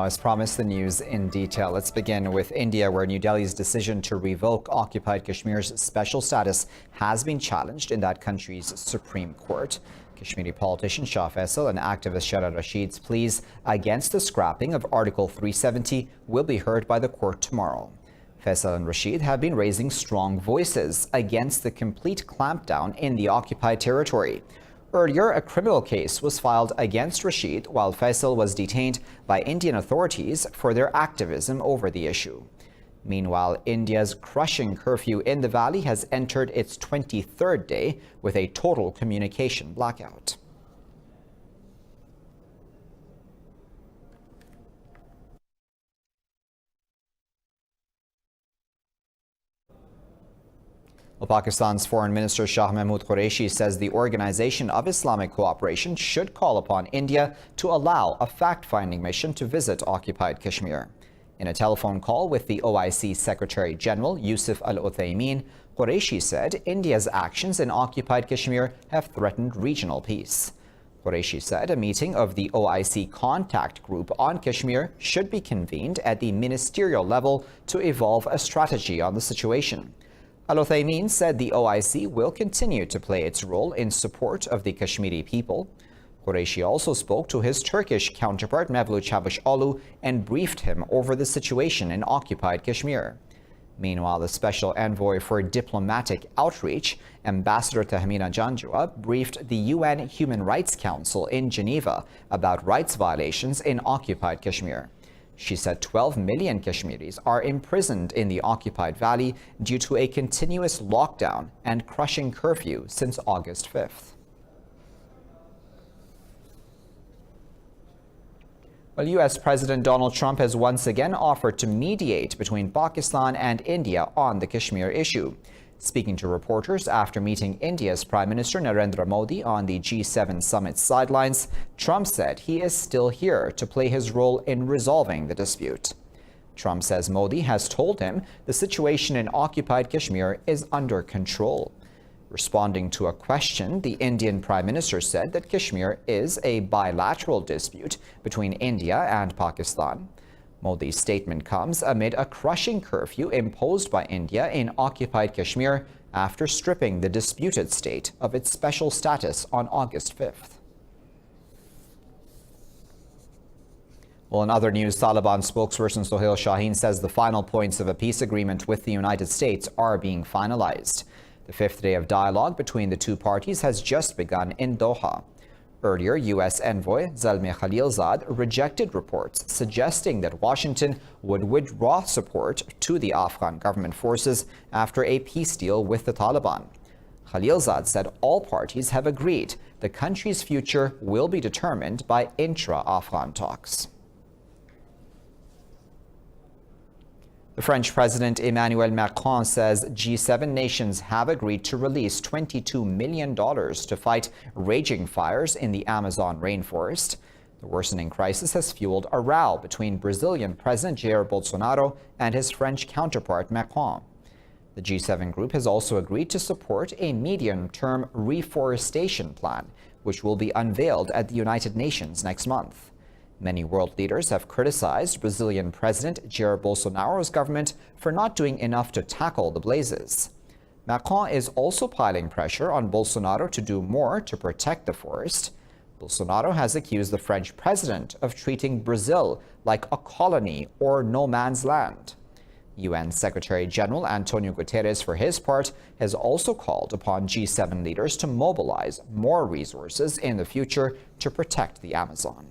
as promised, the news in detail. Let's begin with India, where New Delhi's decision to revoke occupied Kashmir's special status has been challenged in that country's Supreme Court. Kashmiri politician Shah Faisal and activist Shara Rashid's pleas against the scrapping of Article 370 will be heard by the court tomorrow. Faisal and Rashid have been raising strong voices against the complete clampdown in the occupied territory. Earlier, a criminal case was filed against Rashid while Faisal was detained by Indian authorities for their activism over the issue. Meanwhile, India's crushing curfew in the valley has entered its 23rd day with a total communication blackout. Well, Pakistan's Foreign Minister Shah Mahmood Qureshi says the Organization of Islamic Cooperation should call upon India to allow a fact-finding mission to visit occupied Kashmir. In a telephone call with the OIC Secretary General Yusuf Al-Uthaymin, Qureshi said India's actions in occupied Kashmir have threatened regional peace. Qureshi said a meeting of the OIC contact group on Kashmir should be convened at the ministerial level to evolve a strategy on the situation. Al-Uthaymin said the OIC will continue to play its role in support of the Kashmiri people. Qureshi also spoke to his Turkish counterpart Mevlut Çavuşoğlu and briefed him over the situation in occupied Kashmir. Meanwhile, the Special Envoy for Diplomatic Outreach, Ambassador Tahmina Janjua, briefed the UN Human Rights Council in Geneva about rights violations in occupied Kashmir. She said 12 million Kashmiris are imprisoned in the occupied valley due to a continuous lockdown and crushing curfew since August 5th. Well, U.S. President Donald Trump has once again offered to mediate between Pakistan and India on the Kashmir issue. Speaking to reporters after meeting India's Prime Minister Narendra Modi on the G7 summit sidelines, Trump said he is still here to play his role in resolving the dispute. Trump says Modi has told him the situation in occupied Kashmir is under control. Responding to a question, the Indian Prime Minister said that Kashmir is a bilateral dispute between India and Pakistan. Modi's statement comes amid a crushing curfew imposed by India in occupied Kashmir after stripping the disputed state of its special status on August 5th. Well, in other news, Taliban spokesperson Sohail Shaheen says the final points of a peace agreement with the United States are being finalized. The fifth day of dialogue between the two parties has just begun in Doha. Earlier, U.S. envoy Zalmay Khalilzad rejected reports suggesting that Washington would withdraw support to the Afghan government forces after a peace deal with the Taliban. Khalilzad said all parties have agreed the country's future will be determined by intra-Afghan talks. The French President Emmanuel Macron says G7 nations have agreed to release $22 million to fight raging fires in the Amazon rainforest. The worsening crisis has fueled a row between Brazilian President Jair Bolsonaro and his French counterpart Macron. The G7 group has also agreed to support a medium-term reforestation plan, which will be unveiled at the United Nations next month. Many world leaders have criticized Brazilian President Jair Bolsonaro's government for not doing enough to tackle the blazes. Macron is also piling pressure on Bolsonaro to do more to protect the forest. Bolsonaro has accused the French president of treating Brazil like a colony or no man's land. UN Secretary General Antonio Guterres, for his part, has also called upon G7 leaders to mobilize more resources in the future to protect the Amazon.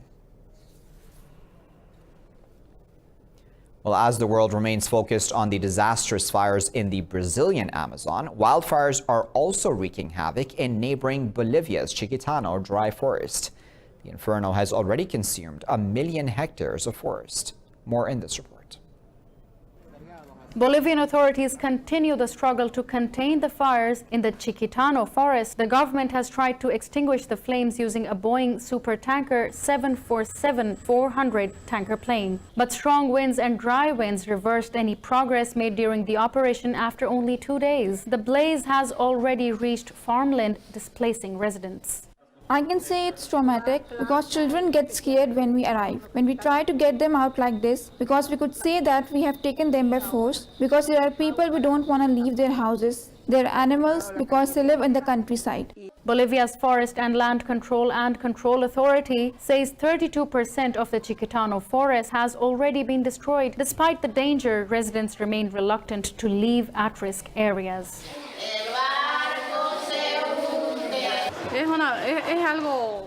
Well, as the world remains focused on the disastrous fires in the Brazilian Amazon, wildfires are also wreaking havoc in neighboring Bolivia's Chiquitano dry forest. The inferno has already consumed 1 million hectares of forest. More in this report. Bolivian authorities continue the struggle to contain the fires in the Chiquitano forest. The government has tried to extinguish the flames using a Boeing supertanker 747-400 tanker plane. But strong winds and dry winds reversed any progress made during the operation after only 2 days. The blaze has already reached farmland, displacing residents. I can say it's traumatic because children get scared when we arrive. When we try to get them out like this, because we could say that we have taken them by force, because there are people who don't want to leave their houses, their animals, because they live in the countryside. Bolivia's Forest and Land Control Authority says 32% of the Chiquitano forest has already been destroyed. Despite the danger, residents remain reluctant to leave at-risk areas.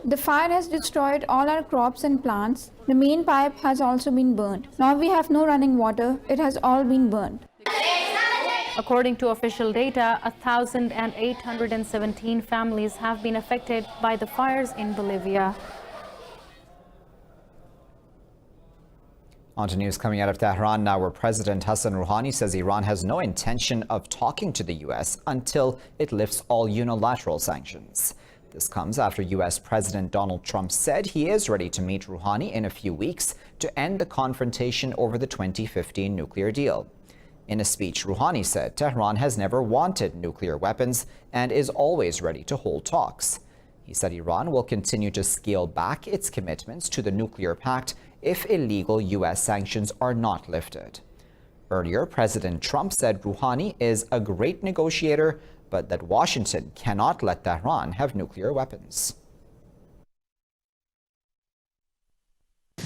The fire has destroyed all our crops and plants. The main pipe has also been burned. Now we have no running water. It has all been burned. According to official data, 1,817 families have been affected by the fires in Bolivia. On to news coming out of Tehran now, where President Hassan Rouhani says Iran has no intention of talking to the U.S. until it lifts all unilateral sanctions. This comes after U.S. President Donald Trump said he is ready to meet Rouhani in a few weeks to end the confrontation over the 2015 nuclear deal. In a speech, Rouhani said Tehran has never wanted nuclear weapons and is always ready to hold talks. He said Iran will continue to scale back its commitments to the nuclear pact if illegal U.S. sanctions are not lifted. Earlier, President Trump said Rouhani is a great negotiator, but that Washington cannot let Tehran have nuclear weapons.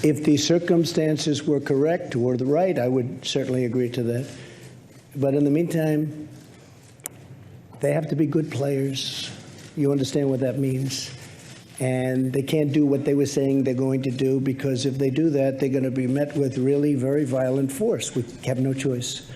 If the circumstances were correct or the right, I would certainly agree to that. But in the meantime, they have to be good players. You understand what that means. And they can't do what they were saying they're going to do, because if they do that, they're going to be met with really very violent force. We have no choice.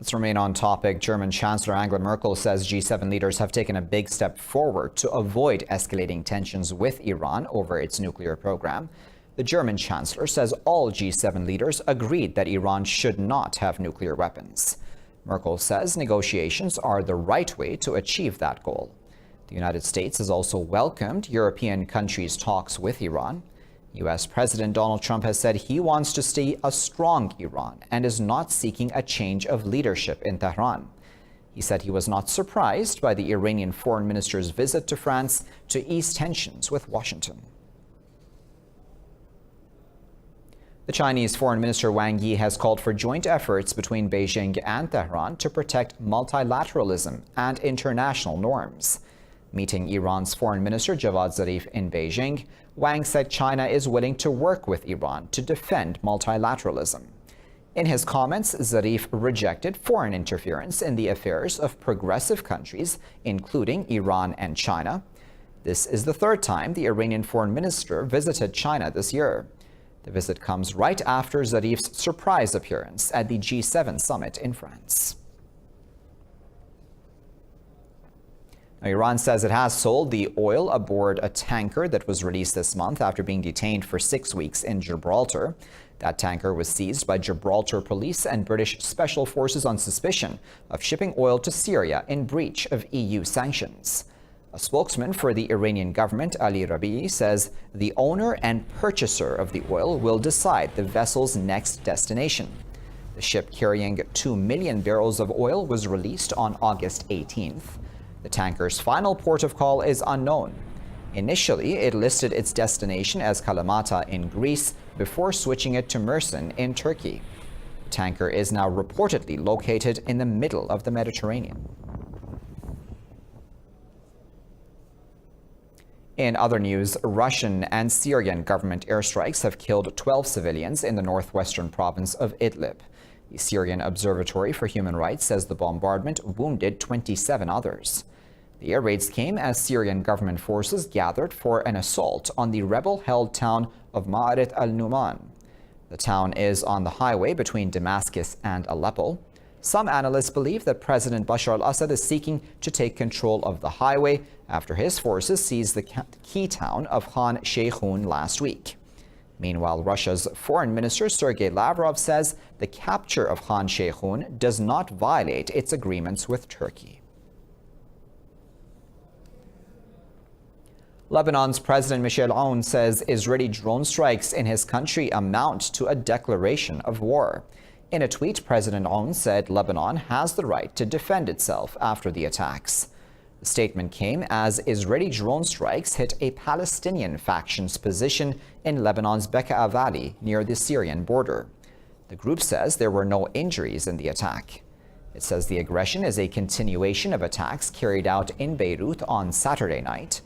Let's remain on topic. German Chancellor Angela Merkel says G7 leaders have taken a big step forward to avoid escalating tensions with Iran over its nuclear program. The German Chancellor says all G7 leaders agreed that Iran should not have nuclear weapons. Merkel says negotiations are the right way to achieve that goal. The United States has also welcomed European countries' talks with Iran. U.S. President Donald Trump has said he wants to see a strong Iran and is not seeking a change of leadership in Tehran. He said he was not surprised by the Iranian foreign minister's visit to France to ease tensions with Washington. The Chinese Foreign Minister Wang Yi has called for joint efforts between Beijing and Tehran to protect multilateralism and international norms. Meeting Iran's Foreign Minister Javad Zarif in Beijing, Wang said China is willing to work with Iran to defend multilateralism. In his comments, Zarif rejected foreign interference in the affairs of progressive countries, including Iran and China. This is the third time the Iranian foreign minister visited China this year. The visit comes right after Zarif's surprise appearance at the G7 summit in France. Now, Iran says it has sold the oil aboard a tanker that was released this month after being detained for 6 weeks in Gibraltar. That tanker was seized by Gibraltar police and British special forces on suspicion of shipping oil to Syria in breach of EU sanctions. A spokesman for the Iranian government, Ali Rabi'i, says the owner and purchaser of the oil will decide the vessel's next destination. The ship carrying 2 million barrels of oil was released on August 18th. The tanker's final port of call is unknown. Initially, it listed its destination as Kalamata in Greece before switching it to Mersin in Turkey. The tanker is now reportedly located in the middle of the Mediterranean. In other news, Russian and Syrian government airstrikes have killed 12 civilians in the northwestern province of Idlib. The Syrian Observatory for Human Rights says the bombardment wounded 27 others. The air raids came as Syrian government forces gathered for an assault on the rebel-held town of Ma'arit al-Numan. The town is on the highway between Damascus and Aleppo. Some analysts believe that President Bashar al-Assad is seeking to take control of the highway after his forces seized the key town of Khan Sheikhoun last week. Meanwhile, Russia's Foreign Minister Sergei Lavrov says the capture of Khan Sheikhoun does not violate its agreements with Turkey. Lebanon's President Michel Aoun says Israeli drone strikes in his country amount to a declaration of war. In a tweet, President Aoun said Lebanon has the right to defend itself after the attacks. The statement came as Israeli drone strikes hit a Palestinian faction's position in Lebanon's Bekaa Valley near the Syrian border. The group says there were no injuries in the attack. It says the aggression is a continuation of attacks carried out in Beirut on Saturday night.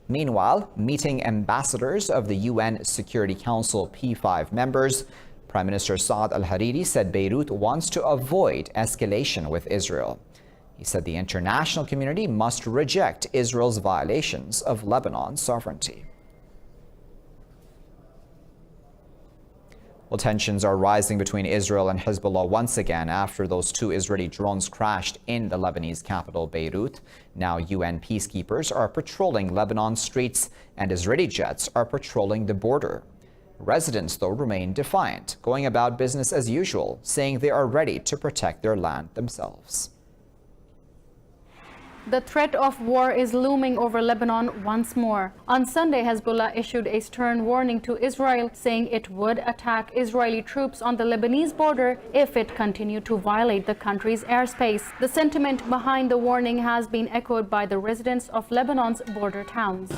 Meanwhile, meeting ambassadors of the UN Security Council P5 members, Prime Minister Saad al-Hariri said Beirut wants to avoid escalation with Israel. He said the international community must reject Israel's violations of Lebanon's sovereignty. Well, tensions are rising between Israel and Hezbollah once again after those two Israeli drones crashed in the Lebanese capital, Beirut. Now UN peacekeepers are patrolling Lebanon's streets and Israeli jets are patrolling the border. Residents, though, remain defiant, going about business as usual, saying they are ready to protect their land themselves. The threat of war is looming over Lebanon once more. On Sunday, Hezbollah issued a stern warning to Israel, saying it would attack Israeli troops on the Lebanese border if it continued to violate the country's airspace. The sentiment behind the warning has been echoed by the residents of Lebanon's border towns.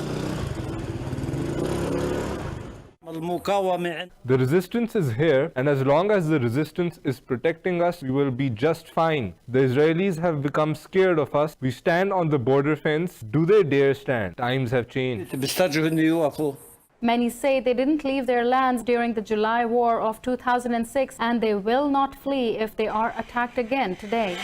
The resistance is here, and as long as the resistance is protecting us, we will be just fine. The Israelis have become scared of us. We stand on the border fence. Do they dare stand? Times have changed. Many say they didn't leave their lands during the July war of 2006, and they will not flee if they are attacked again today.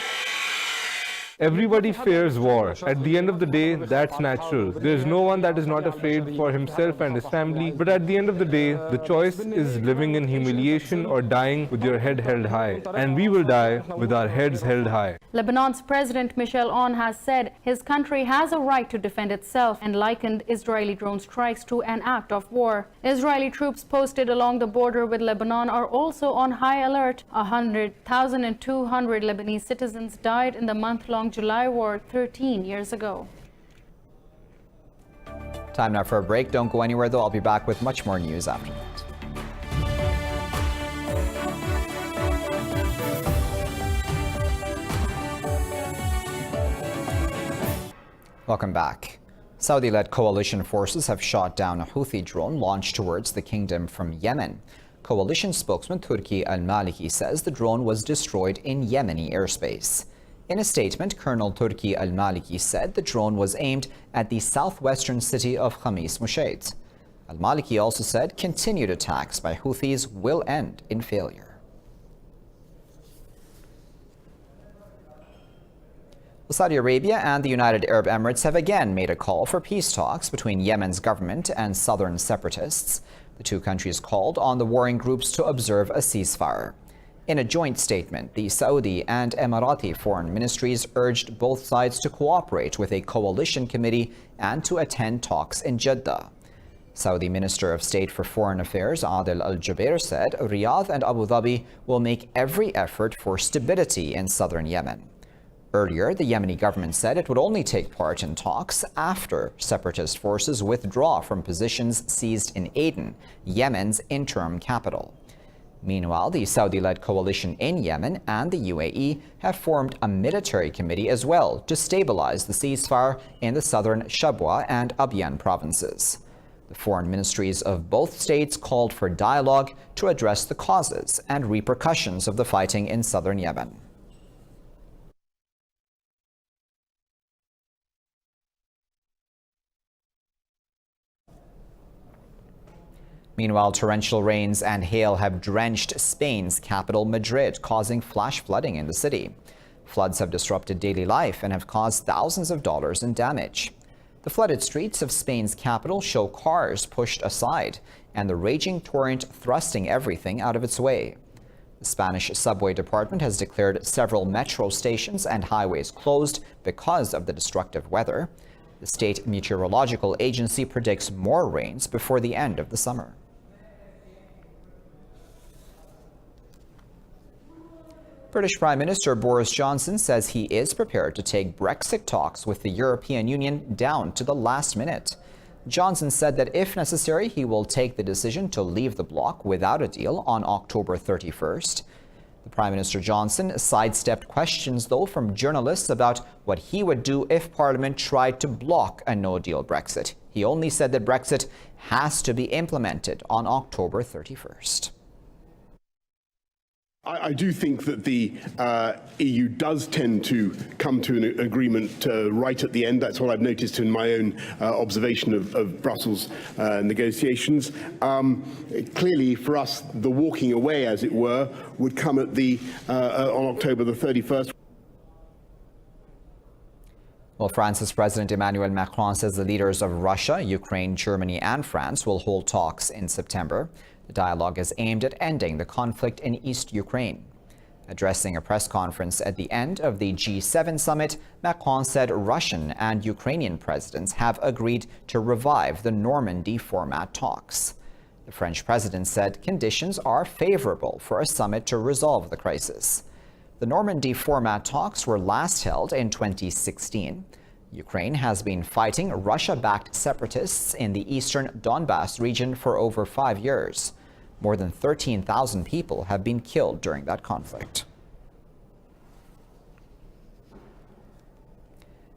Everybody fears war. At the end of the day, that's natural. There's no one that is not afraid for himself and his family. But at the end of the day, the choice is living in humiliation or dying with your head held high. And we will die with our heads held high. Lebanon's President Michel Aoun has said his country has a right to defend itself and likened Israeli drone strikes to an act of war. Israeli troops posted along the border with Lebanon are also on high alert. 100,200 Lebanese citizens died in the month-long July war 13 years ago. Time now for a break. Don't go anywhere, though. I'll be back with much more news after that. Welcome back. Saudi-led coalition forces have shot down a Houthi drone launched towards the kingdom from Yemen. Coalition spokesman Turki al-Maliki says the drone was destroyed in Yemeni airspace. In a statement, Colonel Turki al-Maliki said the drone was aimed at the southwestern city of Khamis Mushaid. Al-Maliki also said continued attacks by Houthis will end in failure. Saudi Arabia and the United Arab Emirates have again made a call for peace talks between Yemen's government and southern separatists. The two countries called on the warring groups to observe a ceasefire. In a joint statement, the Saudi and Emirati foreign ministries urged both sides to cooperate with a coalition committee and to attend talks in Jeddah. Saudi Minister of State for Foreign Affairs Adel Al-Jubair said Riyadh and Abu Dhabi will make every effort for stability in southern Yemen. Earlier, the Yemeni government said it would only take part in talks after separatist forces withdraw from positions seized in Aden, Yemen's interim capital. Meanwhile, the Saudi-led coalition in Yemen and the UAE have formed a military committee as well to stabilize the ceasefire in the southern Shabwa and Abyan provinces. The foreign ministries of both states called for dialogue to address the causes and repercussions of the fighting in southern Yemen. Meanwhile, torrential rains and hail have drenched Spain's capital, Madrid, causing flash flooding in the city. Floods have disrupted daily life and have caused thousands of dollars in damage. The flooded streets of Spain's capital show cars pushed aside and the raging torrent thrusting everything out of its way. The Spanish subway department has declared several metro stations and highways closed because of the destructive weather. The state meteorological agency predicts more rains before the end of the summer. British Prime Minister Boris Johnson says he is prepared to take Brexit talks with the European Union down to the last minute. Johnson said that if necessary, he will take the decision to leave the bloc without a deal on October 31st. The Prime Minister Johnson sidestepped questions, though, from journalists about what he would do if Parliament tried to block a no-deal Brexit. He only said that Brexit has to be implemented on October 31st. I do think that the EU does tend to come to an agreement right at the end. That's what I've noticed in my own observation of Brussels negotiations. Clearly, for us, the walking away, as it were, would come at on October the 31st. Well, France's President Emmanuel Macron says the leaders of Russia, Ukraine, Germany and France will hold talks in September. The dialogue is aimed at ending the conflict in East Ukraine. Addressing a press conference at the end of the G7 summit, Macron said Russian and Ukrainian presidents have agreed to revive the Normandy format talks. The French president said conditions are favorable for a summit to resolve the crisis. The Normandy format talks were last held in 2016. Ukraine has been fighting Russia-backed separatists in the eastern Donbas region for over 5 years. More than 13,000 people have been killed during that conflict.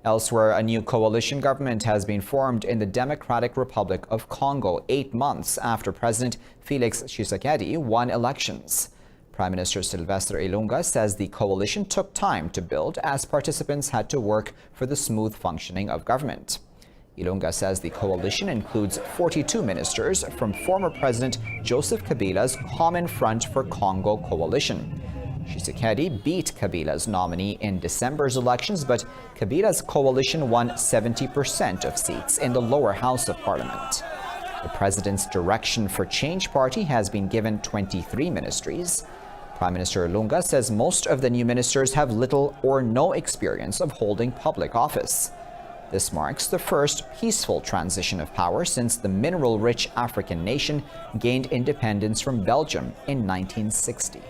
Elsewhere, a new coalition government has been formed in the Democratic Republic of Congo 8 months after President Felix Tshisekedi won elections. Prime Minister Sylvestre Ilunga says the coalition took time to build as participants had to work for the smooth functioning of government. Ilunga says the coalition includes 42 ministers from former President Joseph Kabila's Common Front for Congo coalition. Tshisekedi beat Kabila's nominee in December's elections, but Kabila's coalition won 70% of seats in the lower house of parliament. The president's Direction for Change party has been given 23 ministries. Prime Minister Ilunga says most of the new ministers have little or no experience of holding public office. This marks the first peaceful transition of power since the mineral-rich African nation gained independence from Belgium in 1960.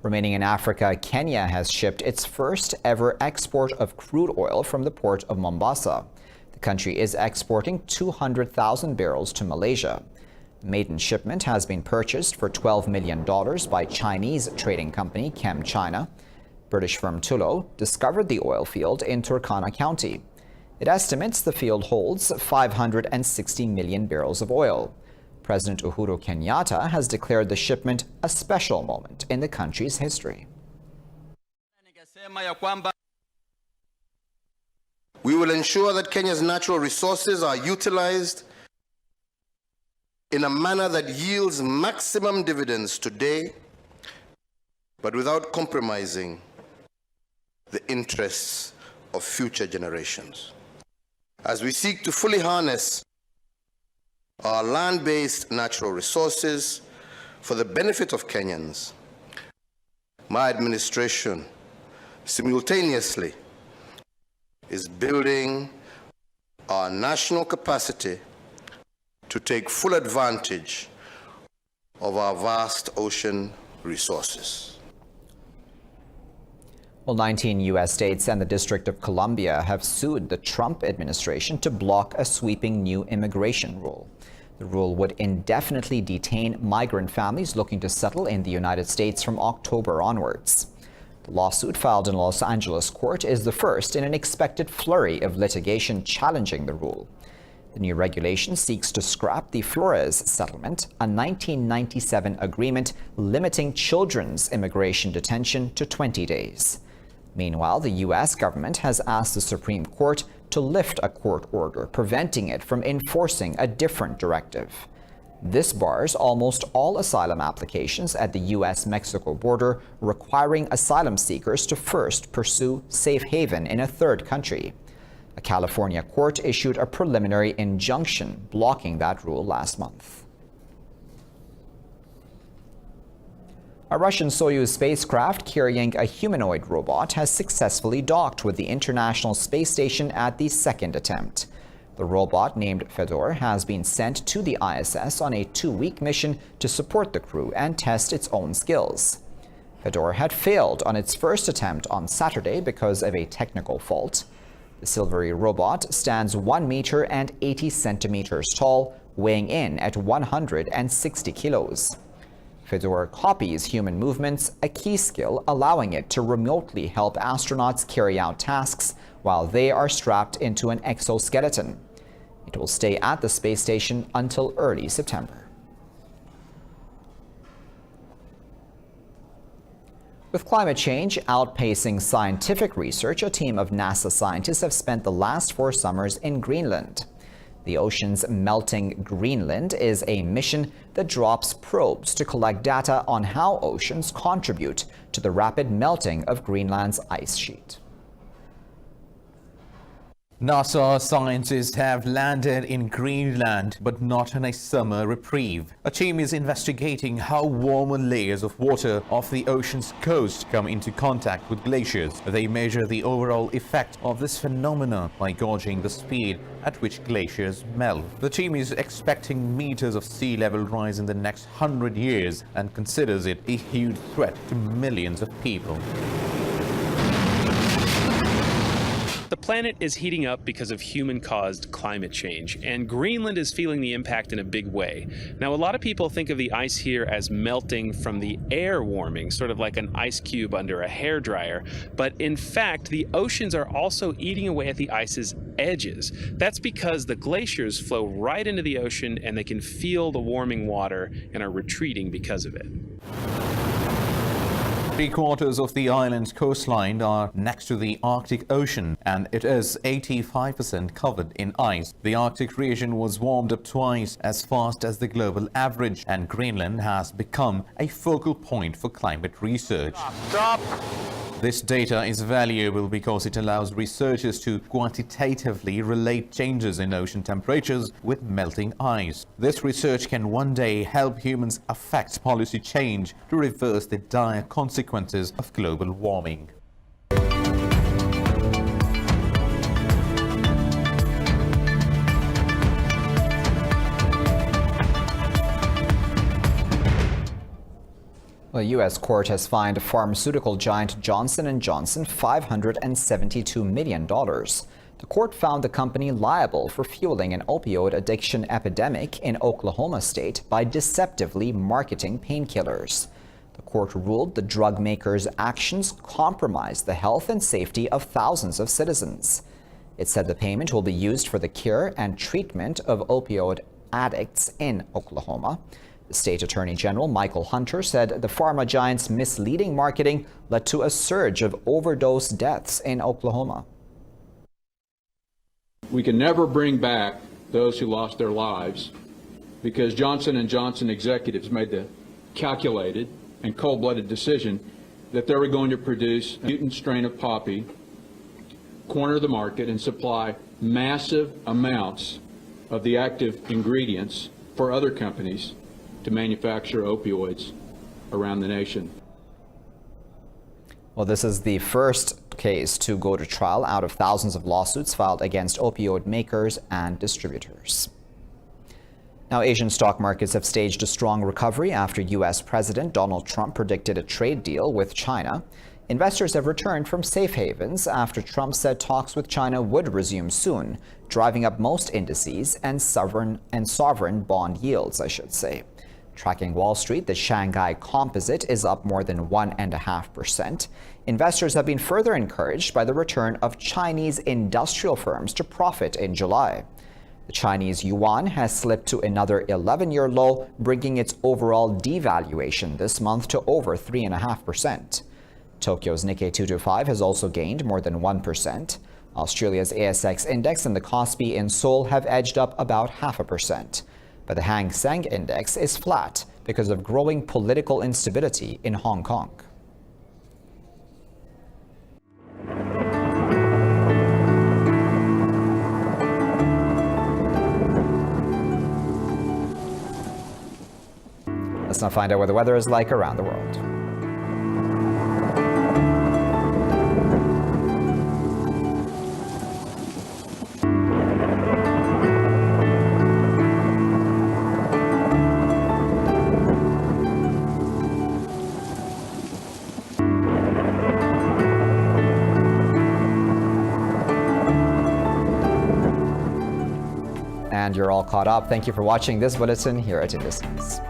Remaining in Africa, Kenya has shipped its first ever export of crude oil from the port of Mombasa. The country is exporting 200,000 barrels to Malaysia. The maiden shipment has been purchased for $12 million by Chinese trading company ChemChina. British firm Tullow discovered the oil field in Turkana County. It estimates the field holds 560 million barrels of oil. President Uhuru Kenyatta has declared the shipment a special moment in the country's history. We will ensure that Kenya's natural resources are utilized in a manner that yields maximum dividends today, but without compromising the interests of future generations. As we seek to fully harness our land-based natural resources for the benefit of Kenyans, my administration simultaneously is building our national capacity to take full advantage of our vast ocean resources. Well, 19 U.S. states and the District of Columbia have sued the Trump administration to block a sweeping new immigration rule. The rule would indefinitely detain migrant families looking to settle in the United States from October onwards. The lawsuit filed in Los Angeles court is the first in an expected flurry of litigation challenging the rule. The new regulation seeks to scrap the Flores settlement, a 1997 agreement limiting children's immigration detention to 20 days. Meanwhile, the U.S. government has asked the Supreme Court to lift a court order preventing it from enforcing a different directive. This bars almost all asylum applications at the U.S.-Mexico border, requiring asylum seekers to first pursue safe haven in a third country. A California court issued a preliminary injunction blocking that rule last month. A Russian Soyuz spacecraft carrying a humanoid robot has successfully docked with the International Space Station at the second attempt. The robot, named Fedor, has been sent to the ISS on a 2-week mission to support the crew and test its own skills. Fedor had failed on its first attempt on Saturday because of a technical fault. The silvery robot stands 1 meter and 80 centimeters tall, weighing in at 160 kilos. Fedor copies human movements, a key skill allowing it to remotely help astronauts carry out tasks while they are strapped into an exoskeleton. It will stay at the space station until early September. With climate change outpacing scientific research, a team of NASA scientists have spent the last 4 summers in Greenland. The ocean's melting Greenland is a mission that drops probes to collect data on how oceans contribute to the rapid melting of Greenland's ice sheet. NASA scientists have landed in Greenland, but not on a summer reprieve. A team is investigating how warmer layers of water off the ocean's coast come into contact with glaciers. They measure the overall effect of this phenomenon by gauging the speed at which glaciers melt. The team is expecting meters of sea level rise in the next 100 years and considers it a huge threat to millions of people. The planet is heating up because of human-caused climate change, and Greenland is feeling the impact in a big way. Now, a lot of people think of the ice here as melting from the air warming, sort of like an ice cube under a hairdryer. But in fact, the oceans are also eating away at the ice's edges. That's because the glaciers flow right into the ocean, and they can feel the warming water and are retreating because of it. 3/4 of the island's coastline are next to the Arctic Ocean, and it is 85% covered in ice. The Arctic region was warmed up twice as fast as the global average, and Greenland has become a focal point for climate research. Stop. This data is valuable because it allows researchers to quantitatively relate changes in ocean temperatures with melting ice. This research can one day help humans affect policy change to reverse the dire consequences of global warming. A U.S. court has fined pharmaceutical giant Johnson & Johnson $572 million. The court found the company liable for fueling an opioid addiction epidemic in Oklahoma State by deceptively marketing painkillers. The court ruled the drug maker's actions compromised the health and safety of thousands of citizens. It said the payment will be used for the cure and treatment of opioid addicts in Oklahoma. The State Attorney General Michael Hunter said the pharma giant's misleading marketing led to a surge of overdose deaths in Oklahoma. We can never bring back those who lost their lives because Johnson & Johnson executives made the calculated and cold-blooded decision that they were going to produce a mutant strain of poppy, corner the market, and supply massive amounts of the active ingredients for other companies to manufacture opioids around the nation. Well, this is the first case to go to trial out of thousands of lawsuits filed against opioid makers and distributors. Now, Asian stock markets have staged a strong recovery after U.S. President Donald Trump predicted a trade deal with China. Investors have returned from safe havens after Trump said talks with China would resume soon, driving up most indices and sovereign bond yields, I should say. Tracking Wall Street, the Shanghai Composite is up more than 1.5%. Investors have been further encouraged by the return of Chinese industrial firms to profit in July. The Chinese yuan has slipped to another 11-year low, bringing its overall devaluation this month to over 3.5%. Tokyo's Nikkei 225 has also gained more than 1%. Australia's ASX index and the Kospi in Seoul have edged up about 0.5%. But the Hang Seng index is flat because of growing political instability in Hong Kong. Let's now find out what the weather is like around the world. And you're all caught up. Thank you for watching this bulletin here at Indus News.